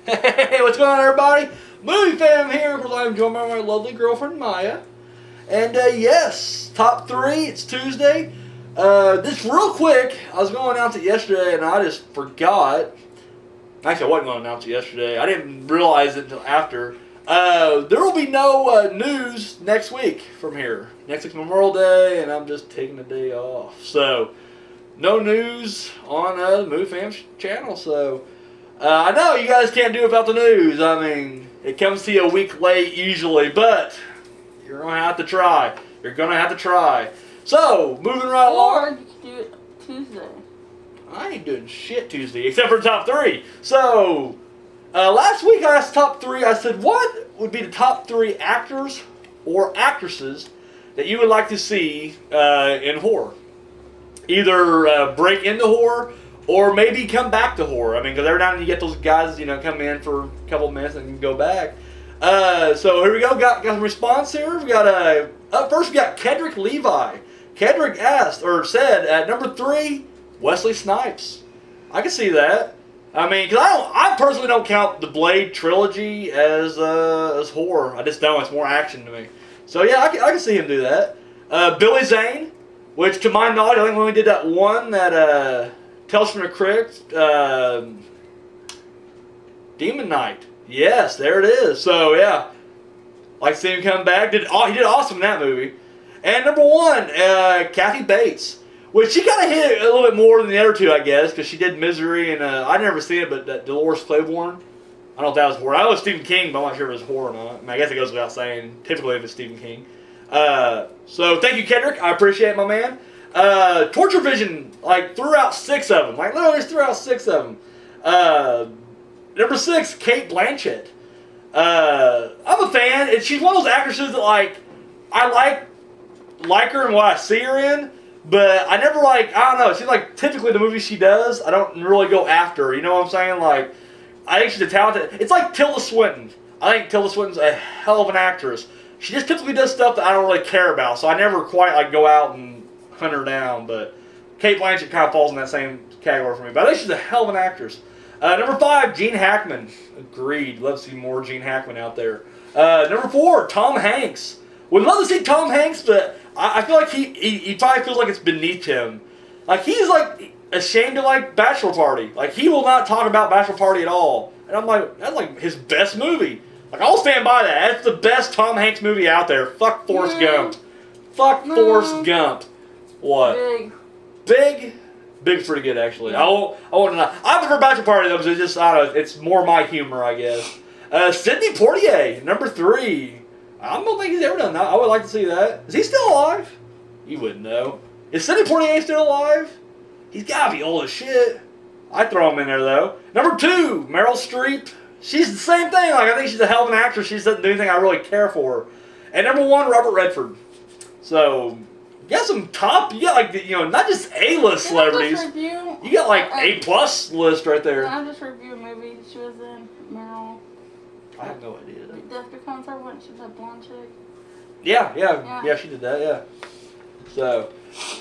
Hey, what's going on, everybody? Movie fam here. Of course, I'm joined by my lovely girlfriend Maya. And yes, top three. It's Tuesday. This real quick. I was going to announce it yesterday, and I just forgot. Actually, I wasn't going to announce it yesterday. I didn't realize it until after. There will be no news next week from here. Next week's Memorial Day, and I'm just taking the day off. So, no news on the Movie Fam channel. So, I know you guys can't do without the news. I mean, it comes to you a week late usually, but you're going to have to try. You're going to have to try. So, moving right along. Or you could do it Tuesday. I ain't doing shit Tuesday, except for the top three. So, last week I asked top three. I said, what would be the top three actors or actresses that you would like to see in horror? Either break into horror or maybe come back to horror. I mean, because every now and then you get those guys, come in for a couple minutes and can go back. So here we go. Got some response here. We got up first. We got Kedrick Levi. Kedrick asked or said at number 3, Wesley Snipes. I can see that. I mean, because I personally don't count the Blade trilogy as horror. I just don't. It's more action to me. So yeah, I can see him do that. Billy Zane, which to my knowledge, I think when we did that one that Tales from the Crypt, Demon Knight. Yes, there it is. So yeah, like to see him come back. He did awesome in that movie. And number 1, Kathy Bates. Which she kind of hit a little bit more than the other two, I guess, because she did Misery, and I'd never seen it, but that Dolores Claiborne, I don't know if that was horror. I know it was Stephen King, but I'm not sure if it was horror or not. I mean, I guess it goes without saying, typically if it's Stephen King. So thank you, Kendrick. I appreciate it, my man. Torture Vision, threw out 6 of them. Literally just threw out 6 of them. Number 6, Cate Blanchett. I'm a fan, and she's one of those actresses that, I like her and what I see her in. But I never I don't know, she's typically the movies she does, I don't really go after her, you know what I'm saying? I think she's a talented, it's like Tilda Swinton. I think Tilda Swinton's a hell of an actress. She just typically does stuff that I don't really care about, so I never quite go out and hunt her down, but Cate Blanchett kind of falls in that same category for me. But I think she's a hell of an actress. Number 5, Gene Hackman. Agreed, love to see more Gene Hackman out there. Number 4, Tom Hanks. Would love to see Tom Hanks, but I feel like he probably feels like it's beneath him. He's ashamed of Bachelor Party. He will not talk about Bachelor Party at all. And I'm that's his best movie. I'll stand by that. That's the best Tom Hanks movie out there. Fuck Forrest Gump. Fuck Forrest Gump. What? Big? Big's pretty good actually. I won't deny. I prefer Bachelor Party though because it's more my humor, I guess. Sidney Poitier, number 3. I don't think he's ever done that. I would like to see that. Is he still alive? You wouldn't know. Is Sidney Poitier still alive? He's gotta be old as shit. I'd throw him in there though. Number 2, Meryl Streep. She's the same thing. I think she's a hell of an actress. She doesn't do anything I really care for. And number 1, Robert Redford. So, you got some top, you got not just A-list celebrities. You got A+ list right there. Can I just review a movie she was in, Meryl? I have no idea. Death Becomes Her, wasn't she that blonde chick? Yeah, she did that, yeah. So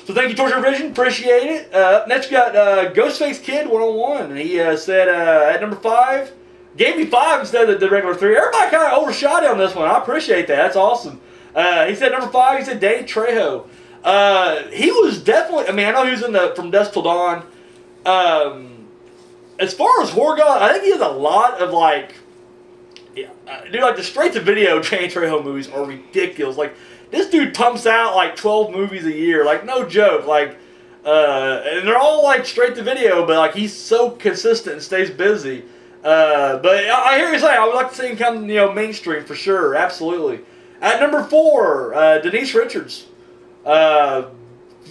thank you, Torture Vision. Appreciate it. Next we got Ghostface Kid 101. And he said at number 5, gave me 5 instead of the regular 3. Everybody kind of overshot on this one. I appreciate that. That's awesome. He said number 5, he said Danny Trejo. He was definitely, I know he was in the From Dusk Till Dawn. As far as horror goes, I think he has a lot of dude, the straight-to-video Danny Trejo movies are ridiculous. This dude pumps out 12 movies a year. No joke. And they're all straight-to-video, but he's so consistent and stays busy. But I hear you say I would like to see him come, mainstream for sure. Absolutely. At number 4, Denise Richards. Yeah,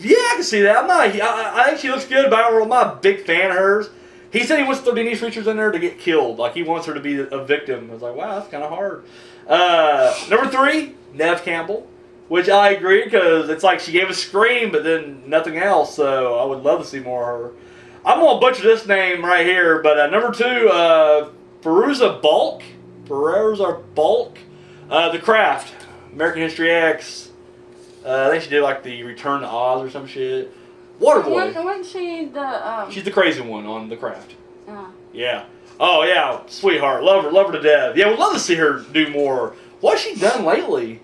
I can see that. I think she looks good, but I'm not a big fan of hers. He said he wants to throw Denise Richards in there to get killed. He wants her to be a victim. I was wow, that's kind of hard. Number 3, Neve Campbell. Which I agree, because it's she gave a scream, but then nothing else. So I would love to see more of her. I'm going to butcher this name right here, but number 2, Fairuza Balk. The Craft. American History X. I think she did the Return to Oz or some shit. Waterboy. Wasn't she the... She's the crazy one on The Craft. Yeah. Oh yeah, sweetheart, love her to death. Yeah, we'd love to see her do more. What's she done lately?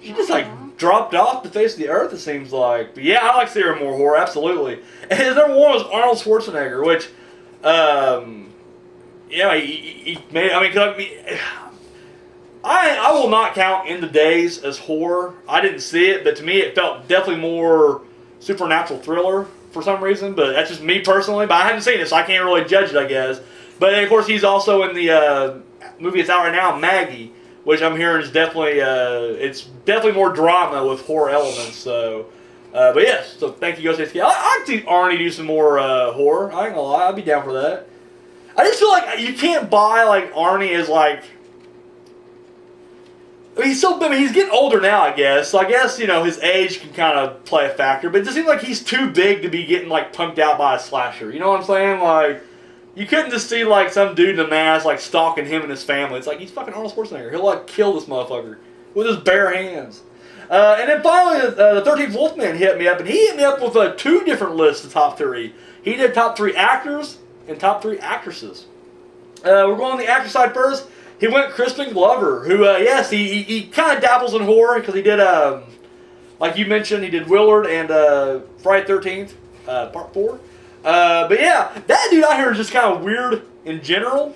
She just like dropped off the face of the earth. It seems like. But yeah, I like to see her in more horror. Absolutely. And his number one was Arnold Schwarzenegger, which, yeah, he made. I mean, 'cause I will not count In the Days as horror. I didn't see it, but to me, it felt definitely more supernatural thriller for some reason. But that's just me personally. But I haven't seen it, so I can't really judge it, I guess. But of course, he's also in the movie that's out right now, Maggie, which I'm hearing is definitely it's definitely more drama with horror elements. So, but yes, so thank you, Ghostface Kid. I'd see Arnie do some more horror. I ain't gonna lie, I'd be down for that. I just feel like you can't buy like Arnie as like. I mean, he's getting older now, I guess. So I guess, his age can kind of play a factor. But it just seems like he's too big to be getting, like, pumped out by a slasher. You know what I'm saying? Like, you couldn't just see, like, some dude in a mask, like, stalking him and his family. It's like, he's fucking Arnold Schwarzenegger. He'll, like, kill this motherfucker with his bare hands. And then finally, the 13th Wolfman hit me up. And he hit me up with 2 different lists of top 3. He did top 3 actors and top 3 actresses. We're going on the actor side first. He went Crispin Glover, who, yes, he kind of dabbles in horror because he did, like you mentioned, he did Willard and Friday the 13th, Part 4. But yeah, that dude out here is just kind of weird in general.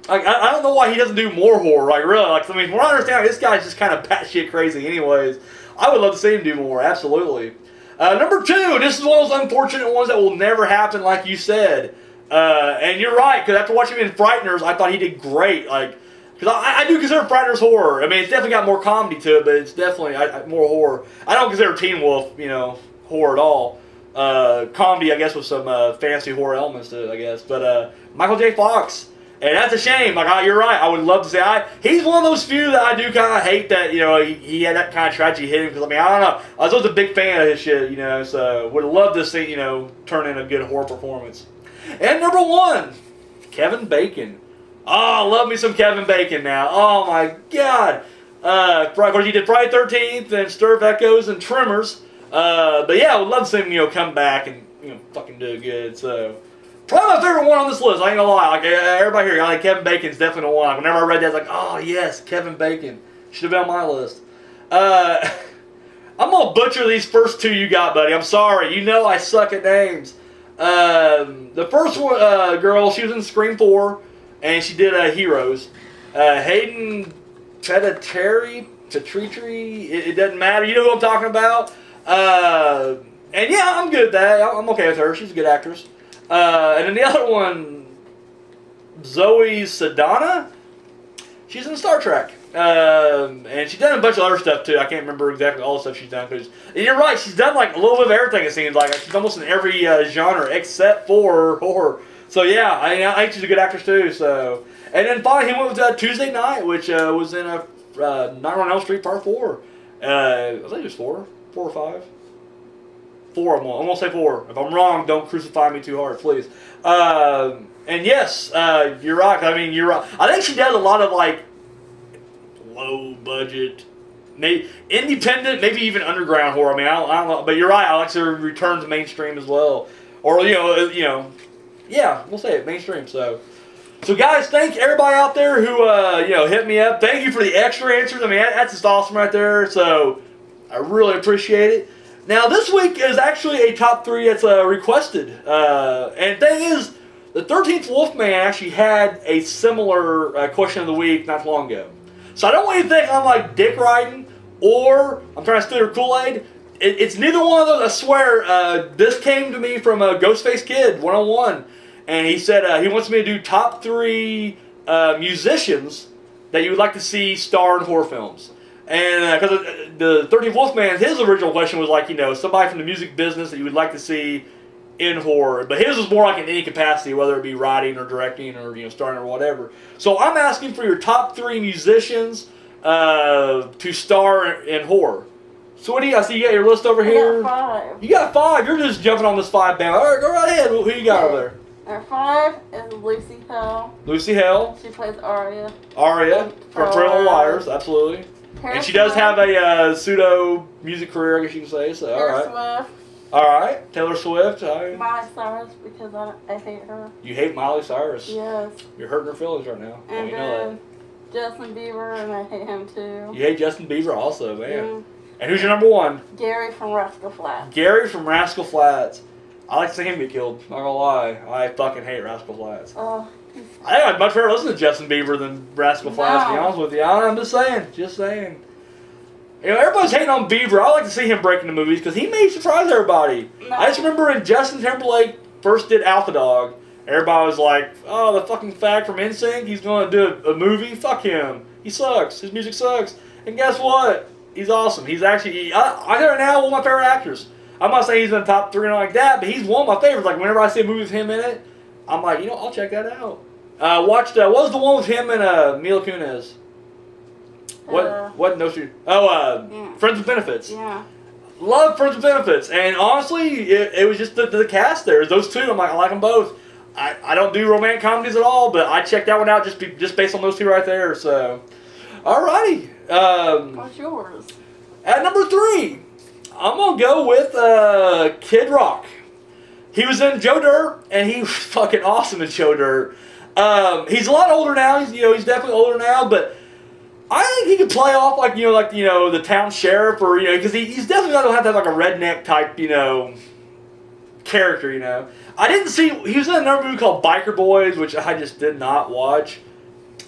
Like, I don't know why he doesn't do more horror, like, really. Like, I mean, from what I understand, this guy's just kind of batshit crazy anyways. I would love to see him do more, absolutely. Number 2, this is one of those unfortunate ones that will never happen, like you said. And you're right, because after watching him in Frighteners, I thought he did great. Like, because I do consider Frighteners horror. I mean, it's definitely got more comedy to it, but it's definitely more horror. I don't consider Teen Wolf, horror at all. Comedy, I guess, with some fancy horror elements to it, I guess. But Michael J. Fox, and that's a shame. Like, you're right. I would love to say he's one of those few that I do kind of hate that he had that kind of tragedy hit him. Because I mean, I don't know. I was always a big fan of his shit, So would love to see turn in a good horror performance. And number 1, Kevin Bacon. Oh, love me some Kevin Bacon now. Oh my God. Of course, he did Friday the 13th and Stir of Echoes and Tremors. But yeah, I would love to see him, come back and fucking do good. So probably my favorite one on this list. I ain't gonna lie. Like everybody here, like Kevin Bacon's definitely the one. Like, whenever I read that, I was like, oh yes, Kevin Bacon should have been on my list. I'm gonna butcher these first 2 you got, buddy. I'm sorry. I suck at names. The first one, girl, she was in Scream 4, and she did Heroes. Hayden Petitri, it doesn't matter. You know who I'm talking about. And yeah, I'm good at that. I'm okay with her. She's a good actress. And then the other one, Zoe Saldana, she's in Star Trek. And she's done a bunch of other stuff too. I can't remember exactly all the stuff she's done. And you're right, she's done like a little bit of everything. It seems like she's almost in every genre except for horror. So yeah, I think she's a good actress too. So, and then finally he went with Tuesday Night, which was in Nightmare on Elm Street Part 4. I think it was 4 or 5. 4. I'm gonna say 4. If I'm wrong, don't crucify me too hard, please. And yes, you're right. I mean, you're right. I think she does a lot of like low budget, maybe independent, maybe even underground horror. I mean, I don't know, but you're right. I like to return to mainstream as well, or yeah, we'll say it mainstream. So guys, thank everybody out there who hit me up. Thank you for the extra answers. I mean, that's just awesome right there. So I really appreciate it. Now this week is actually a top 3 that's requested, and thing is, the 13th Wolfman actually had a similar question of the week not too long ago. So I don't want you to think I'm like dick riding or I'm trying to steal your Kool-Aid. It's neither one of those. I swear. This came to me from Ghostface Kid 101, and he said he wants me to do top 3 musicians that you would like to see star in horror films. And because the 13th Wolfman, his original question was like somebody from the music business that you would like to see in horror, but his was more like in any capacity, whether it be writing or directing or starring or whatever. So I'm asking for your top 3 musicians to star in horror. So what do you? I see you got your list over here. I got 5. You got 5. You're just jumping on this 5 band. All right, go right ahead. Who you got over there? Our 5 is Lucy Hale. Lucy Hale. She plays Aria. Aria from Pretty Little Liars, absolutely. And she does have a pseudo music career, I guess you can say. So all right. Swift. All right, Taylor Swift. Miley Cyrus because I hate her. You hate Miley Cyrus. Yes. You're hurting her feelings right now. And you know Justin Bieber, and I hate him too. that. You hate Justin Bieber also, man. Mm. And who's your number one? Gary from Rascal Flatts. Gary from Rascal Flatts. I like to see him get killed. Not gonna lie, I fucking hate Rascal Flatts. Oh. I think I'd much rather listen to Justin Bieber than Rascal Flatts. To be honest with you, I'm just saying. Just saying. You know, everybody's hating on Bieber. I like to see him break into movies because he may surprise everybody. No. I just remember when Justin Timberlake first did Out the Dog, everybody was like, "Oh, the fucking fag from NSYNC, he's gonna do a movie. Fuck him. He sucks. His music sucks." And guess what? He's awesome. He's actually, I hear now, one of my favorite actors. I'm not saying he's in the top 3 or like that, but he's one of my favorites. Like, whenever I see a movie with him in it, I'm like, I'll check that out. Watched, what was the one with him and Mila Kunis? What? No, shoot. Yeah. Friends with Benefits. Yeah. Love Friends with Benefits. And honestly, it was just the cast there. Those two, I'm like, I like them both. I don't do romantic comedies at all, but I checked that one out just based on those two right there. So, alrighty. What's yours? At number 3, I'm going to go with Kid Rock. He was in Joe Dirt, and he was fucking awesome in Joe Dirt. He's a lot older now. He's definitely older now, but I think he could play off like the town sheriff, or because he's definitely not gonna have to have like a redneck type character. I didn't see he was in another movie called Biker Boys, which I just did not watch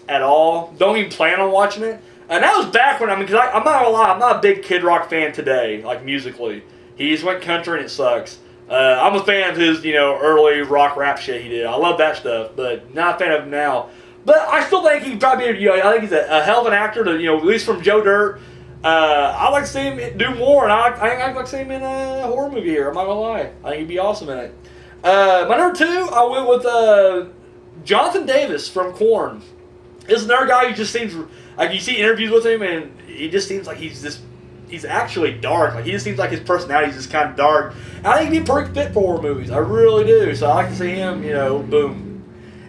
at all. Don't even plan on watching it. And that was back when because I'm not gonna lie, I'm not a big Kid Rock fan today, like musically. He just went country and it sucks. I'm a fan of his early rock rap shit he did. I love that stuff, but not a fan of him now. But I still think he could probably be, I think he's a hell of an actor to, at least from Joe Dirt. I'd like to see him do more, and I think I'd like to see him in a horror movie here. I'm not gonna lie. I think he'd be awesome in it. My number 2, I went with Jonathan Davis from Korn. This is another guy who just seems like you see interviews with him, and he just seems like he's actually dark. Like he just seems like his personality is just kind of dark. And I think he'd be a perfect fit for horror movies. I really do. So I like to see him, boom.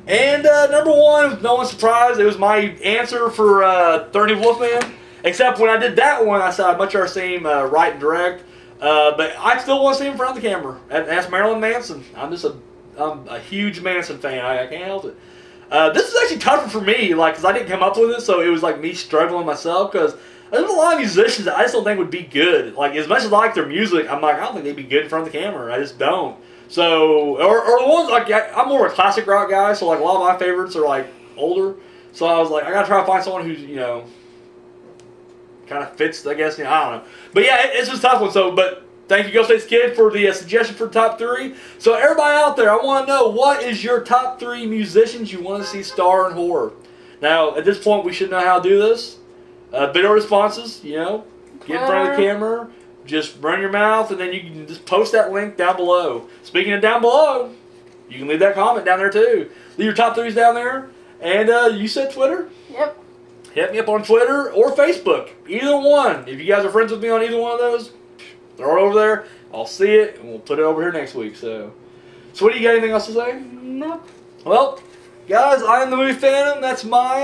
And number 1, no one's surprised, it was my answer for 30 Wolfman. Except when I did that one, I said I'd much rather see him write and direct. But I still want to see him in front of the camera. And that's Marilyn Manson. I'm a huge Manson fan. I can't help it. This is actually tougher for me, because I didn't come up with it, so it was like me struggling myself. Because there's a lot of musicians that I just don't think would be good. Like as much as I like their music, I'm like I don't think they'd be good in front of the camera. I just don't. So, or the ones, like, I'm more of a classic rock guy, so, like, a lot of my favorites are, like, older. So I was like, I gotta try to find someone who's, kind of fits, I guess, I don't know. But, yeah, it's just a tough one, so, but thank you, Ghostface Kid, for the suggestion for top 3. So, everybody out there, I want to know, what is your top 3 musicians you want to see star in horror? Now, at this point, we should know how to do this. Video responses, get in front of the camera. Just run your mouth, and then you can just post that link down below. Speaking of down below, you can leave that comment down there too. Leave your top 3s down there. And you said Twitter? Yep. Hit me up on Twitter or Facebook. Either one. If you guys are friends with me on either one of those, throw it over there. I'll see it, and we'll put it over here next week. So what do you got? Anything else to say? Nope. Well, guys, I am the Movie Phantom. That's my